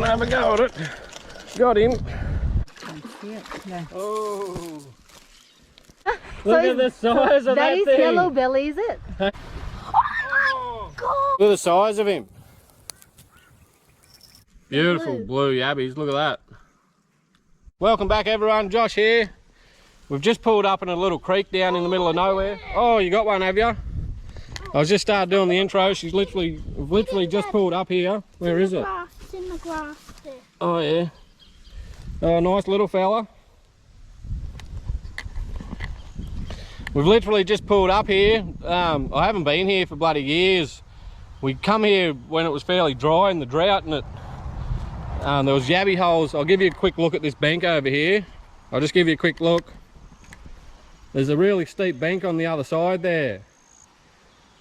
Gonna have a go at it. Got him. Yeah. Oh. Look at the size of that thing. That is yellow belly, is it? Oh, God. Look at the size of him. Beautiful blue yabbies, look at that. Welcome back everyone, Josh here. We've just pulled up in a little creek down in the middle of nowhere. Oh, you got one, have you? I was just started doing the intro. We've literally just pulled up here. Where is it? It's in the grass there. Oh yeah. Oh, nice little fella. We've literally just pulled up here. I haven't been here for bloody years. We come here when it was fairly dry in the drought, and there was yabby holes. I'll give you a quick look at this bank over here. I'll just give you a quick look. There's a really steep bank on the other side there.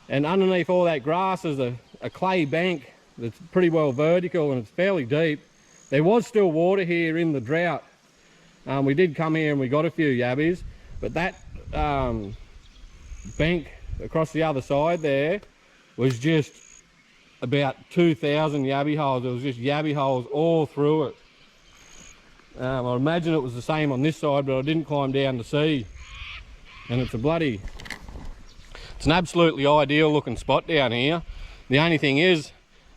And underneath all that grass is a clay bank that's pretty well vertical and it's fairly deep. There was still water here in the drought. We did come here and we got a few yabbies, but that bank across the other side there was just about 2,000 yabby holes. There was just yabby holes all through it. I imagine it was the same on this side, but I didn't climb down to see. And it's an absolutely ideal looking spot down here. The only thing is,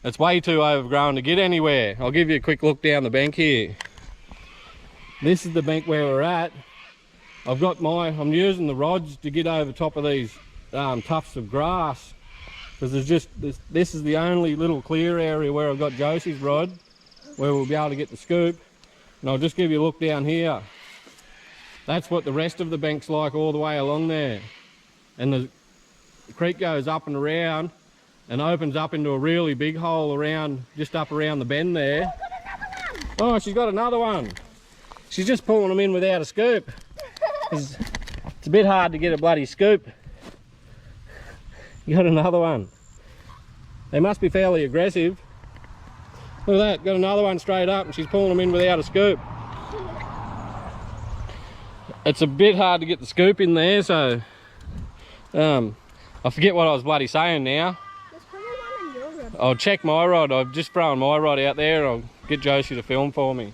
it's way too overgrown to get anywhere. I'll give you a quick look down the bank here. This is the bank where we're at. I'm using the rods to get over top of these tufts of grass, because this is the only little clear area where I've got Josie's rod, where we'll be able to get the scoop. And I'll just give you a look down here. That's what the rest of the bank's like all the way along there. And the creek goes up and around and opens up into a really big hole just up around the bend there. Oh, she's got another one. She's just pulling them in without a scoop. It's a bit hard to get a bloody scoop. You got another one. They must be fairly aggressive. Look at that, got another one straight up and she's pulling them in without a scoop. It's a bit hard to get the scoop in there, so I forget what I was bloody saying now. There's probably one on your rod. I'll check my rod. I've just thrown my rod out there. I'll get Josie to film for me.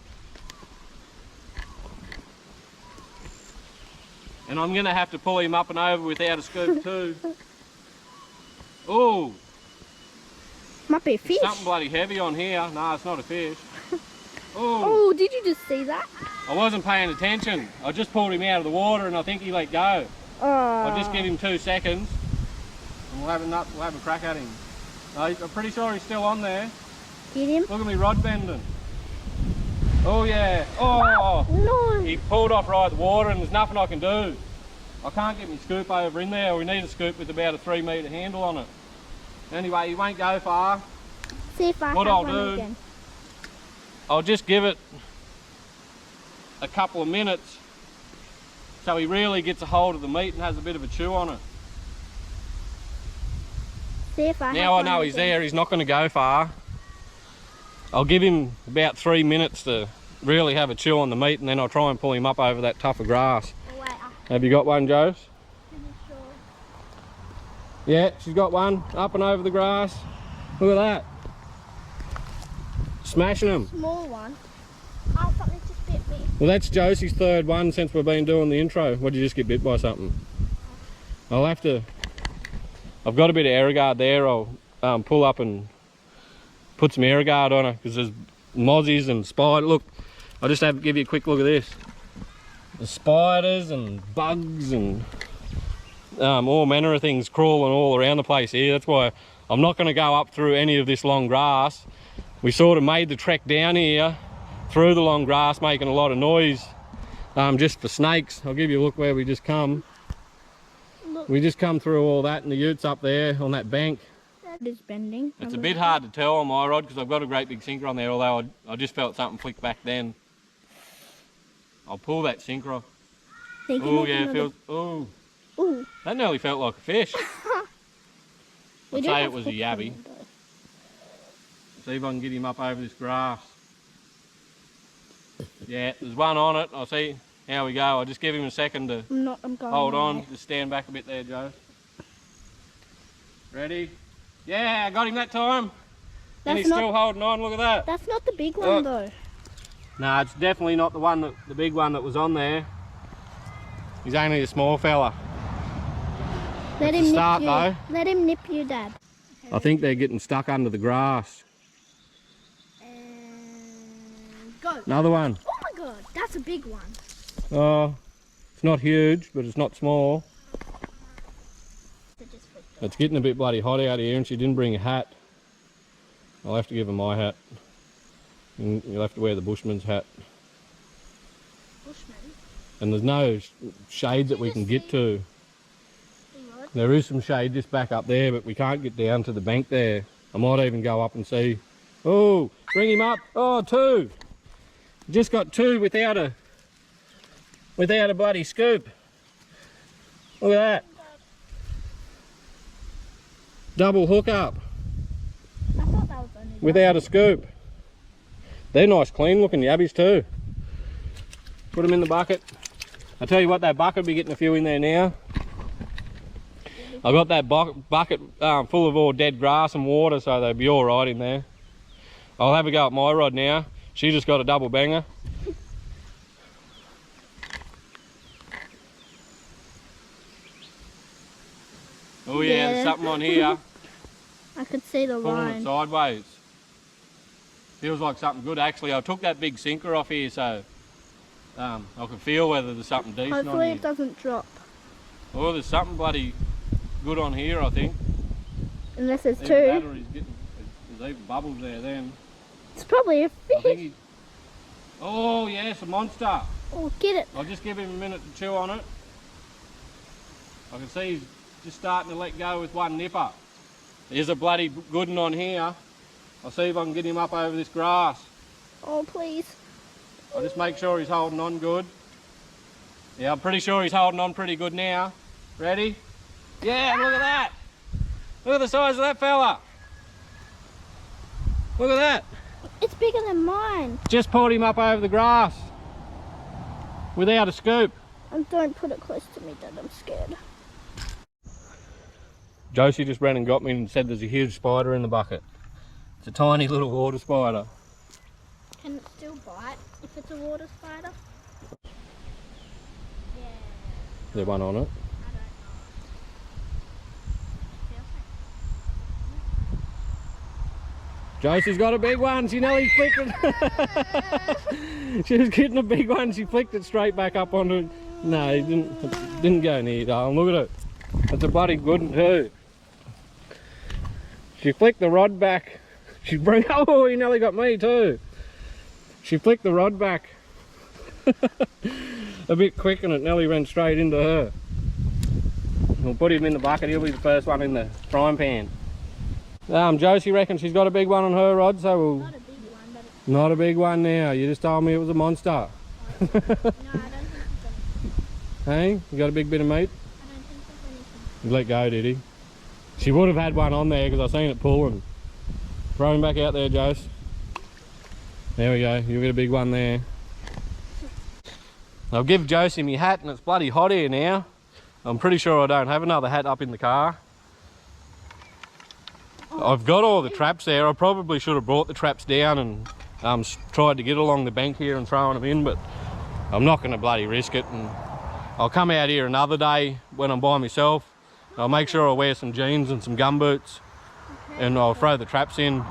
And I'm gonna have to pull him up and over without a scoop too. Oh, Might be a fish. something bloody heavy on here. No, it's not a fish. Oh, did you just see that? I wasn't paying attention. I just pulled him out of the water and I think he let go. Oh. I'll just give him 2 seconds and we'll have a crack at him. I'm pretty sure he's still on there. Get him. Look at me rod bending. Oh yeah. Oh, No. he pulled off right at the water and there's nothing I can do. I can't get my scoop over in there. We need a scoop with about a 3 metre handle on it. Anyway, he won't go far. See if I What have I'll one do- again. I'll just give it a couple of minutes so he really gets a hold of the meat and has a bit of a chew on it. See if I Now I have know one he's again. there, he's not going to go far. I'll give him about 3 minutes to really have a chew on the meat and then I'll try and pull him up over that tuft of grass. Oh, wait, Have you got one, Jose? I'm sure. Yeah, she's got one up and over the grass. Look at that. Smashing them. Small one. Oh, something just bit me. Well, that's Josie's third one since we've been doing the intro. What, did you just get bit by something? I've got a bit of Aerogard there. I'll pull up and put some Aerogard on her because there's mozzies and spiders. Look, I'll just give you a quick look at this. The spiders and bugs and all manner of things crawling all around the place here. That's why I'm not going to go up through any of this long grass. We sort of made the trek down here through the long grass, making a lot of noise just for snakes. I'll give you a look where we just come. Look. We just come through all that and the utes up there on that bank. That is bending. It's a bit hard to tell on my rod because I've got a great big sinker on there, although I just felt something flick back then. I'll pull that sinker off. Oh yeah, it feels, oh. Ooh. That nearly felt like a fish. I'd say it was a yabby. See if I can get him up over this grass. Yeah, there's one on it. I'll see how we go. I'll just give him a second to I'm going hold there. on. Just stand back a bit there, Joe. Ready? Yeah, I got him that time. And he's still holding on, look at that. That's not the big one though. No, it's definitely not the big one that was on there. He's only a small fella. Let It's him a start, nip you. though. Let him nip you, Dad. I think they're getting stuck under the grass. And go. Another one. Oh my god, that's a big one. Oh, it's not huge, but it's not small. It's getting a bit bloody hot out here, and she didn't bring a hat. I'll have to give her my hat. And you'll have to wear the bushman's hat. Bushman? And there's no shade that we can get to. There is some shade just back up there, but we can't get down to the bank there. I might even go up and see. Oh, bring him up. Oh, two. Just got two without a bloody scoop. Look at that. Double hook up. I thought that was only Without a scoop. They're nice clean looking yabbies too. Put them in the bucket. I tell you what, that bucket will be getting a few in there now. I got that bucket full of all dead grass and water, so they'll be all right in there. I'll have a go at my rod now. She just got a double banger. Oh yeah, there's something on here. I could see the Pulling line. it sideways. Feels like something good. Actually, I took that big sinker off here, so I can feel whether there's something decent on Hopefully here. it doesn't drop. Oh, there's something bloody good on here, I think. Unless there's Even two. that or there's even bubbles there then. It's probably a I think fish. he... Oh yes, a monster. Oh, get it. I'll just give him a minute to chew on it. I can see he's just starting to let go with one nipper. There's a bloody good one on here. I'll see if I can get him up over this grass. Oh, please. I'll just make sure he's holding on good. Yeah, I'm pretty sure he's holding on pretty good now. Ready? Yeah, look at that. Look at the size of that fella. Look at that. It's bigger than mine. Just pulled him up over the grass without a scoop. And don't put it close to me, Dad. I'm scared. Josie just ran and got me and said there's a huge spider in the bucket. It's a tiny little water spider. Can it still bite if it's a water spider? Yeah. Is there one on it? I don't know. Josie's got a big one. She nearly flicked it. She was getting a big one. She flicked it straight back up onto it. No, it didn't go near, darling. Look at it. It's a bloody good one too. She flicked the rod back. Oh, he nearly got me too. She flicked the rod back a bit quick and it nearly ran straight into her. We'll put him in the bucket. He'll be the first one in the frying pan. Josie reckons she's got a big one on her rod, so we'll... Not a big one, but it's... Not a big one now. You just told me it was a monster. No, I don't think it's anything. Hey, you got a big bit of meat? I don't think it's anything. He let go, did he? She would have had one on there because I seen it pulling. Throw him back out there, Jose. There we go. You'll get a big one there. I'll give Josie my hat, and it's bloody hot here now. I'm pretty sure I don't have another hat up in the car. I've got all the traps there. I probably should have brought the traps down and tried to get along the bank here and throwing them in, but I'm not going to bloody risk it. And I'll come out here another day when I'm by myself. I'll make sure I wear some jeans and some gumboots, and I'll throw the traps in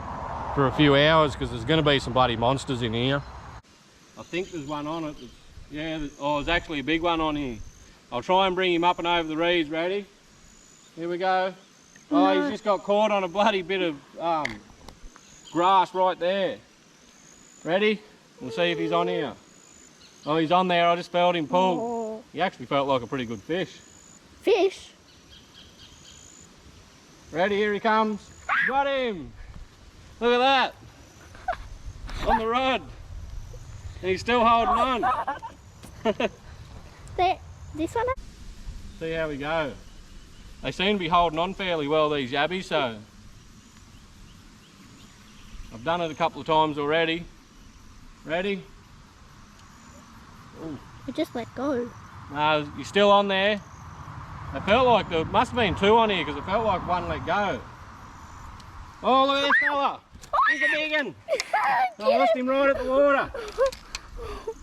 for a few hours because there's going to be some bloody monsters in here. I think there's one on it. Yeah, there's actually a big one on here. I'll try and bring him up and over the reeds. Ready? Here we go. Oh, he's just got caught on a bloody bit of grass right there. Ready? We'll see if he's on here. Oh, he's on there. I just felt him pull. Oh. He actually felt like a pretty good fish. Fish? Ready? Here he comes. Got him. Look at that. On the rod. And he's still holding on. This one? See how we go. They seem to be holding on fairly well, these yabbies, so I've done it a couple of times already. Ready? Ooh. It just let go. No, you're still on there. It felt like there must have been two on here because it felt like one let go. Oh, look at this fella. He's a big one. I lost him right at the water.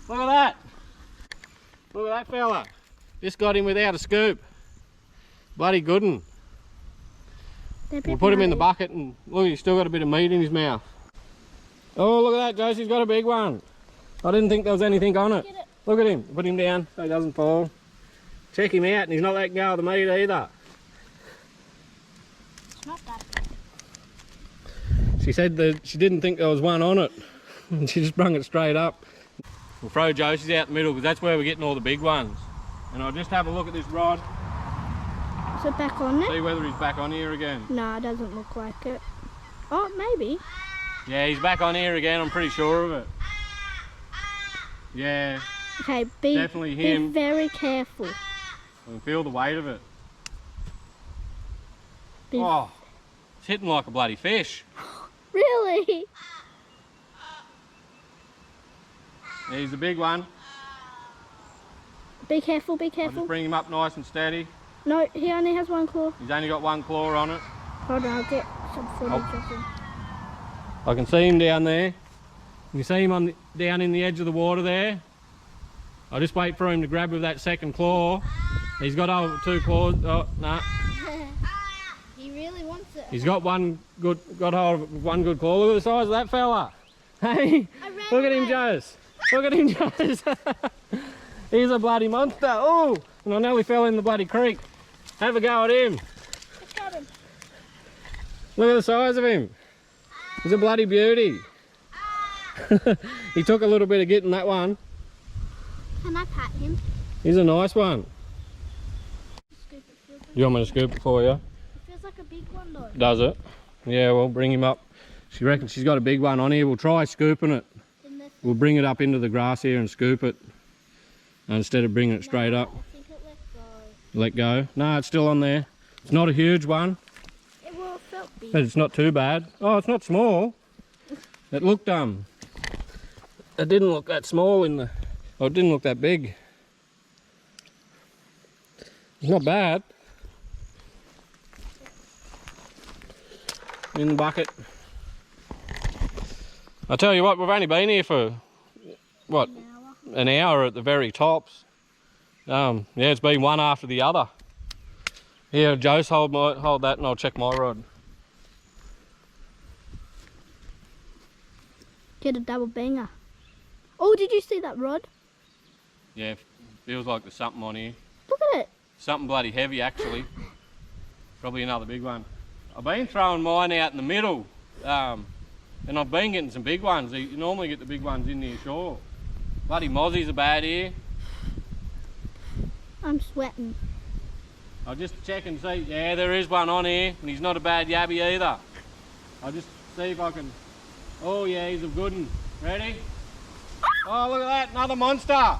Look at that. Look at that fella. Just got him without a scoop. Bloody good one. We'll put him in the bucket and look, he's still got a bit of meat in his mouth. Oh, look at that, Josie's got a big one. I didn't think there was anything on it. Look at him. Put him down so he doesn't fall. Check him out, and he's not letting go of the meat either. It's not that bad. She said that she didn't think there was one on it. And she just brung it straight up. We'll throw Josie's out the middle because that's where we're getting all the big ones. And I'll just have a look at this rod. Is it back on there? See whether he's back on here again. No, it doesn't look like it. Oh, maybe. Yeah, he's back on here again, I'm pretty sure of it. Yeah. Okay, be Definitely him. Be very careful. I can feel the weight of it. Be Oh, it's hitting like a bloody fish. Really? He's the big one. Be careful, be I'll careful. just bring him up nice and steady. No, he only has one claw. He's only got one claw on it. Hold on, I'll get some footage Oh. of him. I can see him down there. You see him on down in the edge of the water there. I'll just wait for him to grab with that second claw. He's got over 2 claws. Oh, no. He really wants it. He's got got hold of one good claw. Look at the size of that fella. Hey, look at him, Jose. Look at him, Jose. He's a bloody monster. Oh, and I nearly fell in the bloody creek. Have a go at him. Look at him. Look at the size of him. He's a bloody beauty. He took a little bit of getting that one. Can I pat him? He's a nice one. Scoop it for him. You want me to scoop it for you? It feels like a big one though. Does it? Yeah, well, bring him up. She reckons she's got a big one on here. We'll try scooping it. We'll bring it up into the grass here and scoop it. Instead of bringing it straight up. I think it let go. Let go. No, it's still on there. It's not a huge one, It will felt big. but it's not too bad. Oh, it's not small. It looked it didn't look that small in the, oh, it didn't look that big. It's not bad. In the bucket. I tell you what, we've only been here for, what, an hour at the very tops. Yeah, it's been one after the other. Here, Jose, hold that and I'll check my rod. Get a double banger. Oh, did you see that rod? Yeah, feels like there's something on here. Look at it. Something bloody heavy, actually. Probably another big one. I've been throwing mine out in the middle, and I've been getting some big ones. You normally get the big ones in near shore. Bloody mozzies are bad here. I'm sweating. I'll just check and see. Yeah, there is one on here, and he's not a bad yabby either. I'll just see if I can. Oh yeah, he's a good one. Ready? Oh, look at that, another monster.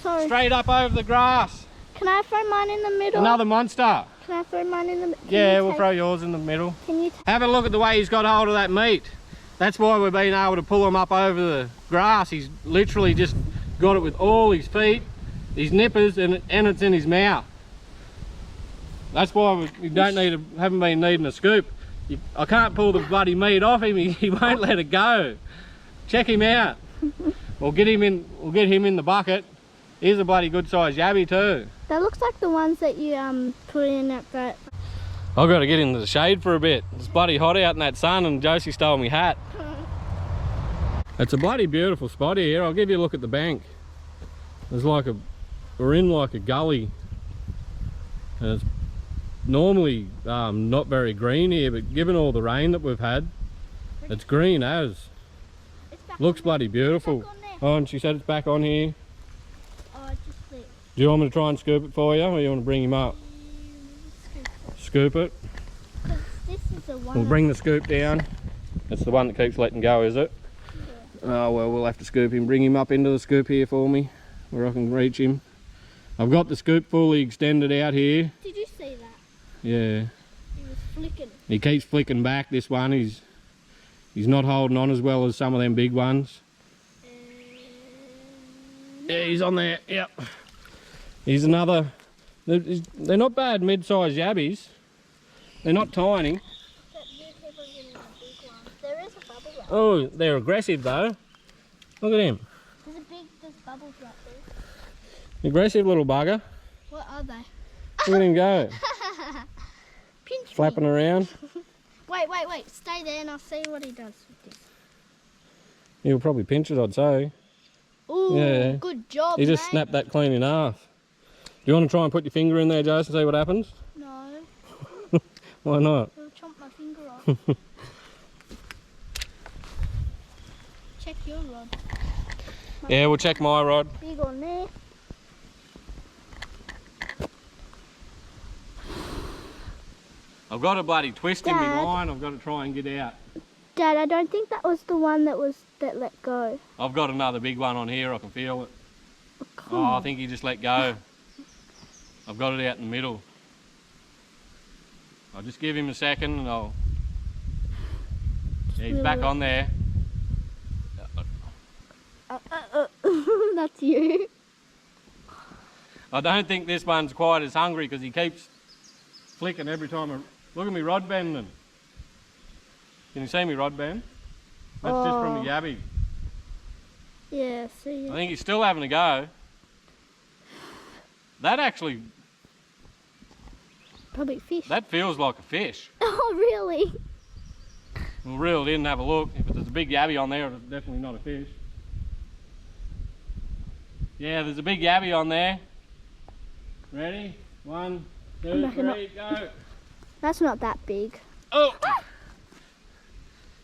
Sorry. Straight up over the grass. Can I throw mine in the middle? Another monster. Can I throw mine in the middle? Yeah, we'll throw yours in the middle. Can you Have a look at the way he's got hold of that meat. That's why we've been able to pull him up over the grass. He's literally just got it with all his feet, his nippers, and it's in his mouth. That's why we haven't been needing a scoop. I can't pull the bloody meat off him. He won't let it go. Check him out. We'll get him in the bucket. Here's a bloody good sized yabby too. That looks like the ones that you put in at that. I've got to get into the shade for a bit. It's bloody hot out in that sun and Josie stole my hat. It's a bloody beautiful spot here. I'll give you a look at the bank. There's we're in like a gully. And it's normally not very green here, but given all the rain that we've had, it's green as. Looks bloody beautiful. Oh, and she said it's back on here. Oh, it just slipped. Do you want me to try and scoop it for you, or you want to bring him up? Scoop it. This is the one. We'll bring the scoop down. That's the one that keeps letting go, is it? Yeah. Oh well, we'll have to scoop him. Bring him up into the scoop here for me, where I can reach him. I've got the scoop fully extended out here. Did you see that? Yeah. He was flicking. He keeps flicking back. This one, he's not holding on as well as some of them big ones. Yeah, he's on there. Yep. He's another. They're not bad mid-sized yabbies. They're not tiny. But you keep on getting the big ones. There is Oh, they're aggressive though. Look at him. There's bubbles right there. Aggressive little bugger. What are they? Look at him go. Pinch Flapping me. around. Wait. Stay there and I'll see what he does with this. He'll probably pinch it, I'd say. Ooh, Yeah. good job, He just mate. snapped that clean in half. Do you want to try and put your finger in there, Joseph, and see what happens? No, Why not? it'll chomp my finger off. Check your rod. Yeah, we'll check my rod. Big on there. I've got a bloody twist in my Dad. line. I've got to try and get out. Dad, I don't think that was the one that let go. I've got another big one on here. I can feel it. Come Oh, I on. think he just let go. I've got it out in the middle. I'll just give him a second and I'll... Yeah, he's back on there. That's you. I don't think this one's quite as hungry because he keeps flicking every time. Look at me rod bending. Can you see me rod bend? That's just from the Yabby. Yeah, see. I think he's still having a go. That actually, Probably fish. that feels like a fish. Oh, really? We'll reel it in and have a look. If there's a big Yabby on there, it's definitely not a fish. Yeah, there's a big Yabby on there. Ready? 1, 2, 3, go. That's not that big. Oh!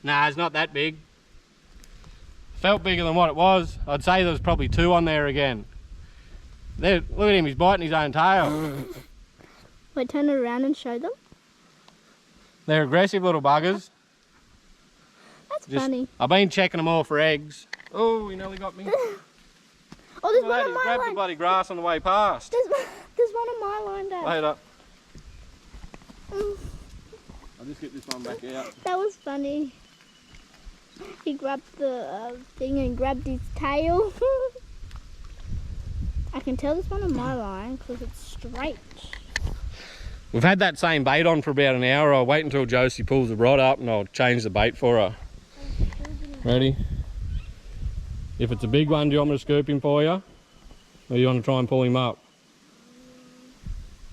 Nah, it's not that big. Felt bigger than what it was. I'd say there was probably 2 on there again. There, look at him, he's biting his own tail. Wait, turn it around and show them. They're aggressive little buggers. That's funny. I've been checking them all for eggs. Oh, he nearly got me. Oh, there's Look one at that, on he my grabbed the line. bloody grass on the way past. There's one on my line, Dad. Wait up. I'll just get this one back out. That was funny. He grabbed the thing and grabbed his tail. I can tell this one on my line because it's straight. We've had that same bait on for about an hour. I'll wait until Josie pulls the rod up and I'll change the bait for her. Ready? If it's a big one, do you want me to scoop him for you? Or do you want to try and pull him up?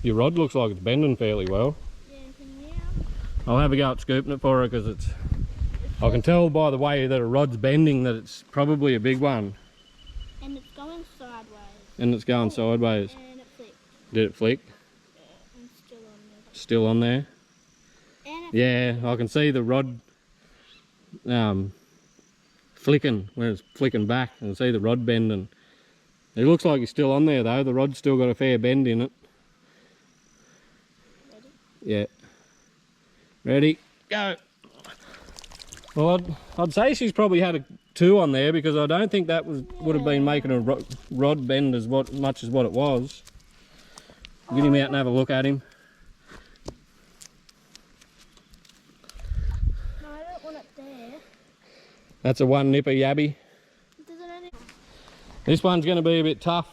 Your rod looks like it's bending fairly well. I'll have a go at scooping it for her because it's... I can tell by the way that a rod's bending that it's probably a big one. And it's going sideways. And it's going sideways. And it flicked. Did it flick? Yeah, and still on there. Still on there? And Yeah, I can see the rod flicking when it's flicking back. I can see the rod bending. It looks like it's still on there though. The rod's still got a fair bend in it. Ready? Yeah. Ready? Go. Well, I'd say she's probably had a 2 on there because I don't think that would have been making a rod bend as much as what it was. Get him out and have a look at him. No, I don't want it there. That's a 1 nipper Yabby. Does it only... This one's going to be a bit tough.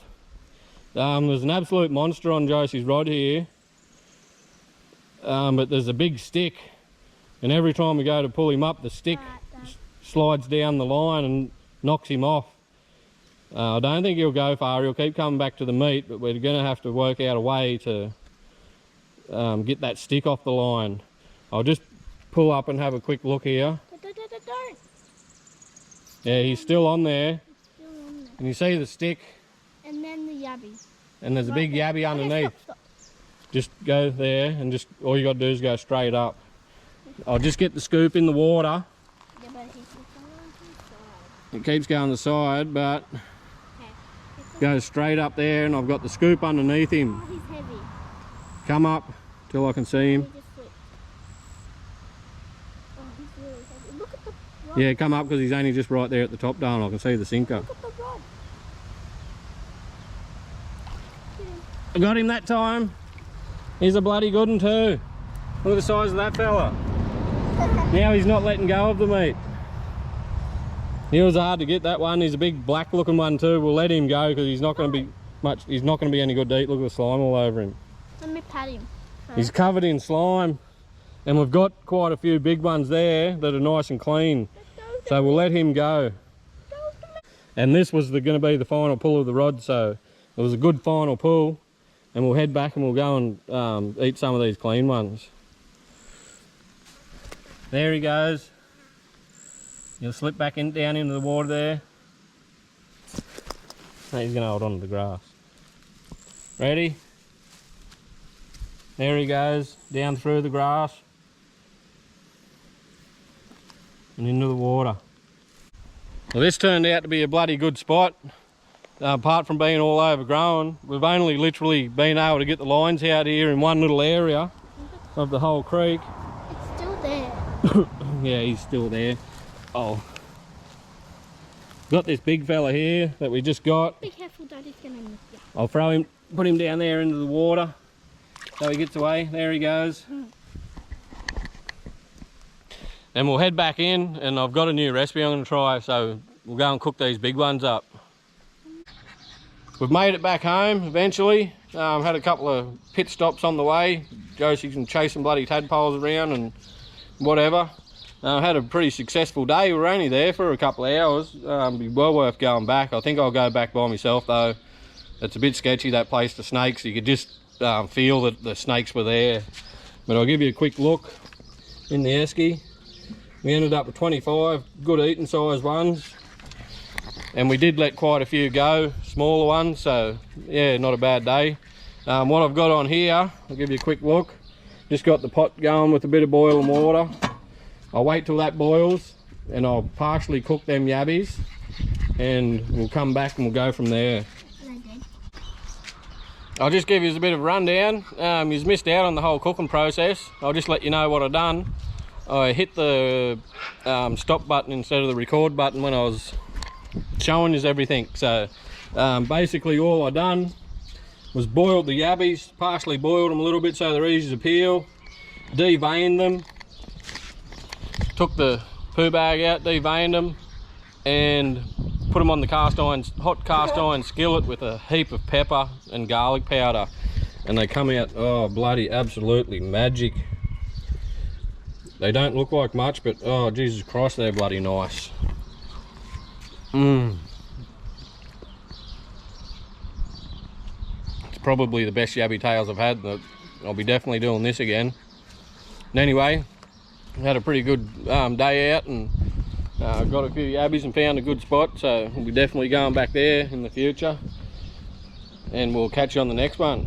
There's an absolute monster on Josie's rod here. But there's a big stick. And every time we go to pull him up, the stick slides down the line and knocks him off. I don't think he'll go far. He'll keep coming back to the meat, but we're going to have to work out a way to get that stick off the line. I'll just pull up and have a quick look here. Don't. Yeah, he's still on there. Still on there. And you see the stick, And then the yabby. and there's a big Yabby underneath. Okay, stop. Just go there, and just all you got to do is go straight up. I'll just get the scoop in the water. Yeah, but he's going to the side. It keeps going the side, but Okay. goes straight up there, and I've got the scoop underneath him. Oh, he's heavy. Come up till I can see He him. just flipped. Oh, he's really heavy. Look at the rod. Yeah, come up because he's only just right there at the top down. I can see the sinker. Look at the rod. I got him that time. He's a bloody good one too. Look at the size of that fella. Now he's not letting go of the meat. He was hard to get, that one. He's a big black looking one too. We'll let him go because he's not going to be much. He's not going to be any good to eat. Look at the slime all over him. Let me pat him. He's covered in slime, and we've got quite a few big ones there that are nice and clean. So we'll let him go. And this was going to be the final pull of the rod, so it was a good final pull. And we'll head back and we'll go and eat some of these clean ones. There he goes. You'll slip back down into the water there. No, he's going to hold on to the grass. Ready? There he goes, down through the grass and into the water. Well, this turned out to be a bloody good spot. Apart from being all overgrown, we've only literally been able to get the lines out here in one little area of the whole creek. It's still there. Yeah, he's still there. Oh. Got this big fella here that we just got. Be careful, Daddy's gonna miss you. I'll throw him, put him down there into the water so he gets away. There he goes. And we'll head back in, and I've got a new recipe I'm going to try, so we'll go and cook these big ones up. We've made it back home eventually. Had a couple of pit stops on the way. Josie's been chasing bloody tadpoles around and whatever. Had a pretty successful day. We were only there for a couple of hours. Be well worth going back. I think I'll go back by myself though. It's a bit sketchy, that place, the snakes. You could just feel that the snakes were there. But I'll give you a quick look in the esky. We ended up with 25 good eating size ones. And we did let quite a few go, smaller ones, so yeah, not a bad day. What I've got on here, I'll give you a quick look. Just got the pot going with a bit of boiling water. I'll wait till that boils and I'll partially cook them yabbies and we'll come back and we'll go from there. I'll just give you a bit of a rundown. You've missed out on the whole cooking process. I'll just let you know what I've done. I hit the stop button instead of the record button when I was showing you everything. So basically all I done was boiled the yabbies, partially boiled them a little bit so they're easy to peel, deveined them, took the poo bag out, deveined them, and put them on the hot cast iron skillet with a heap of pepper and garlic powder, and they come out, oh bloody absolutely magic. They don't look like much, but oh Jesus Christ, they're bloody nice. It's probably the best yabby tails I've had. I'll be definitely doing this again. And anyway, had a pretty good day out and got a few yabbies and found a good spot, so we'll be definitely going back there in the future, and we'll catch you on the next one.